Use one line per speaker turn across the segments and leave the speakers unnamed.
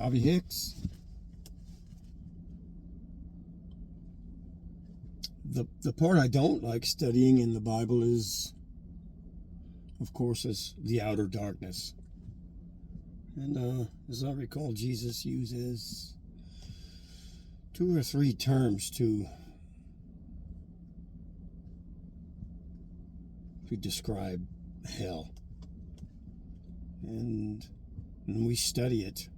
Bobby Hicks. The part I don't like studying in the Bible is, of course, is the outer darkness. And as I recall, Jesus uses 2 or 3 terms to describe hell. And when we study it,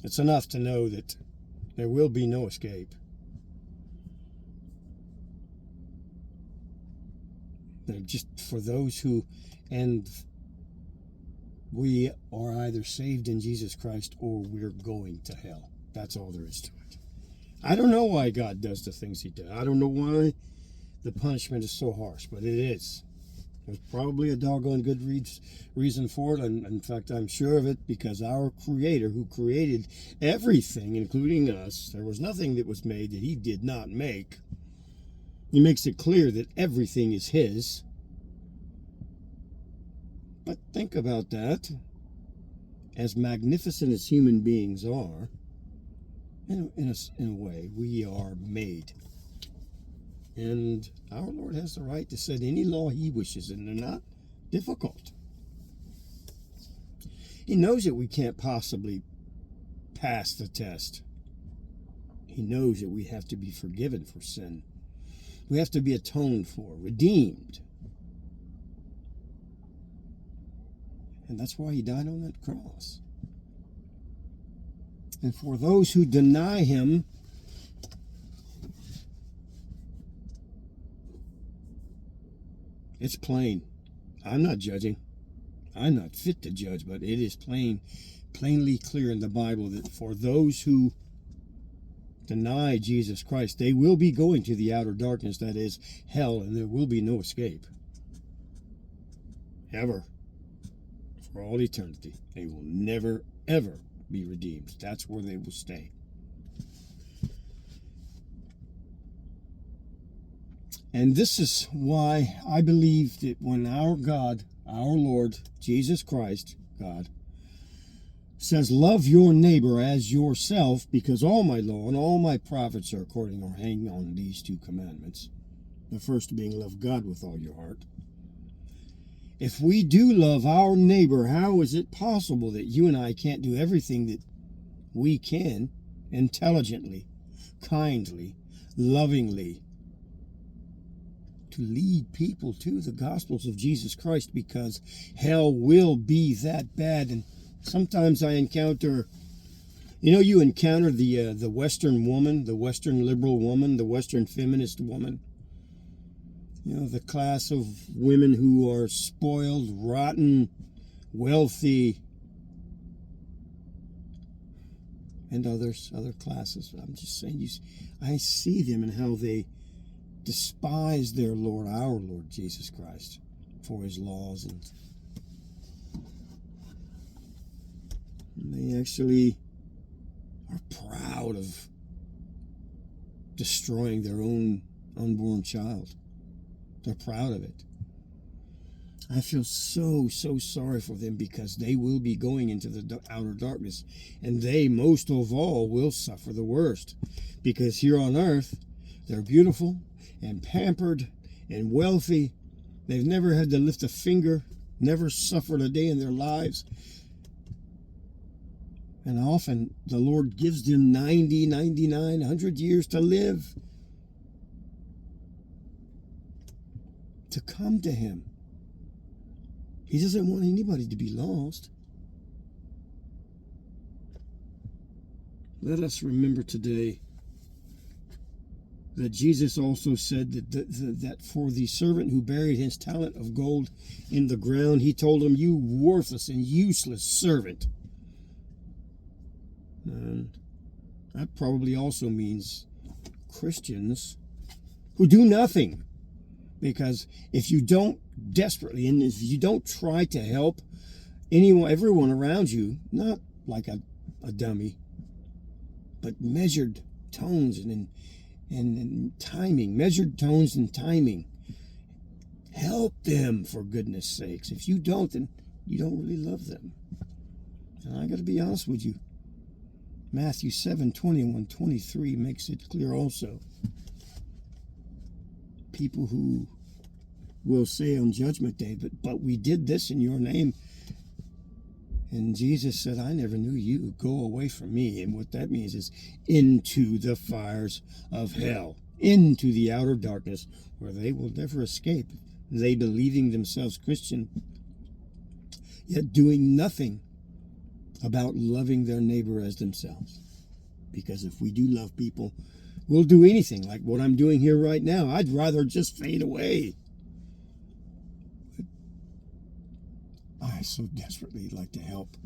it's enough to know that there will be no escape. They're just for those who, and we are either saved in Jesus Christ or we're going to hell. That's all there is to it. I don't know why God does the things he does. I don't know why the punishment is so harsh, but it is. There's probably a doggone good reason for it. And in fact, I'm sure of it, because our Creator, who created everything, including us, there was nothing that was made that he did not make. He makes it clear that everything is his. But think about that. As magnificent as human beings are, in a way, we are made. And our Lord has the right to set any law he wishes, and they're not difficult. He knows that we can't possibly pass the test. He knows that we have to be forgiven for sin. We have to be atoned for, redeemed. And that's why he died on that cross. And for those who deny him, it's plain. I'm not judging. I'm not fit to judge, but it is plainly clear in the Bible that for those who deny Jesus Christ, they will be going to the outer darkness, that is hell, and there will be no escape. Ever. For all eternity. They will never, ever be redeemed. That's where they will stay. And this is why I believe that when our God, our Lord, Jesus Christ, God, says, love your neighbor as yourself, because all my law and all my prophets are according or hang on these 2 commandments. The first being love God with all your heart. If we do love our neighbor, how is it possible that you and I can't do everything that we can intelligently, kindly, lovingly, to lead people to the Gospels of Jesus Christ? Because hell will be that bad. And sometimes I encounter, you encounter the Western woman, the Western liberal woman, the Western feminist woman. The class of women who are spoiled, rotten, wealthy, and other classes. I'm just saying, I see them and how they despise their Lord, our Lord Jesus Christ, for his laws, and they actually are proud of destroying their own unborn child. They're proud of it. I feel so sorry for them, because they will be going into the outer darkness, and they, most of all, will suffer the worst, because here on earth, they're beautiful and pampered and wealthy. They've never had to lift a finger, never suffered a day in their lives. And often the Lord gives them 90, 99, 100 years to live, to come to him. He doesn't want anybody to be lost. Let us remember today that Jesus also said that for the servant who buried his talent of gold in the ground, he told him, you worthless and useless servant. And that probably also means Christians who do nothing. Because if you don't desperately, and if you don't try to help everyone around you, not like a dummy, but measured tones and timing, measured tones and timing. Help them, for goodness sakes. If you don't, then you don't really love them. And I got to be honest with you. Matthew 7:21-23 makes it clear also. People who will say on Judgment Day, but we did this in your name. And Jesus said, I never knew you. Go away from me. And what that means is into the fires of hell, into the outer darkness, where they will never escape. They believing themselves Christian, yet doing nothing about loving their neighbor as themselves. Because if we do love people, we'll do anything like what I'm doing here right now. I'd rather just fade away. I so desperately like to help.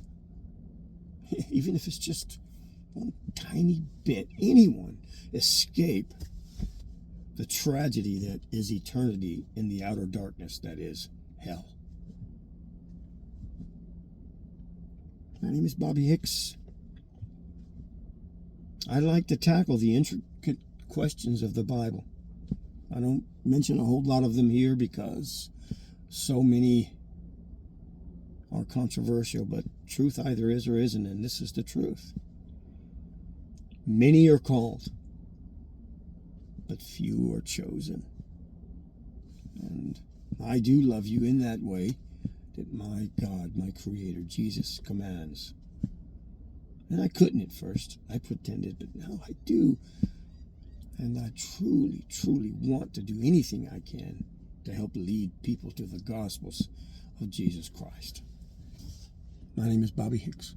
Even if it's just one tiny bit, anyone escape the tragedy that is eternity in the outer darkness that is hell. My name is Bobby Hicks. I like to tackle the intricate questions of the Bible. I don't mention a whole lot of them here because so many are controversial, but truth either is or isn't, and this is the truth. Many are called, but few are chosen. And I do love you in that way that my God, my Creator, Jesus commands. And I couldn't at first. I pretended, but now I do. And I truly, truly want to do anything I can to help lead people to the Gospels of Jesus Christ. My name is Bobby Hicks.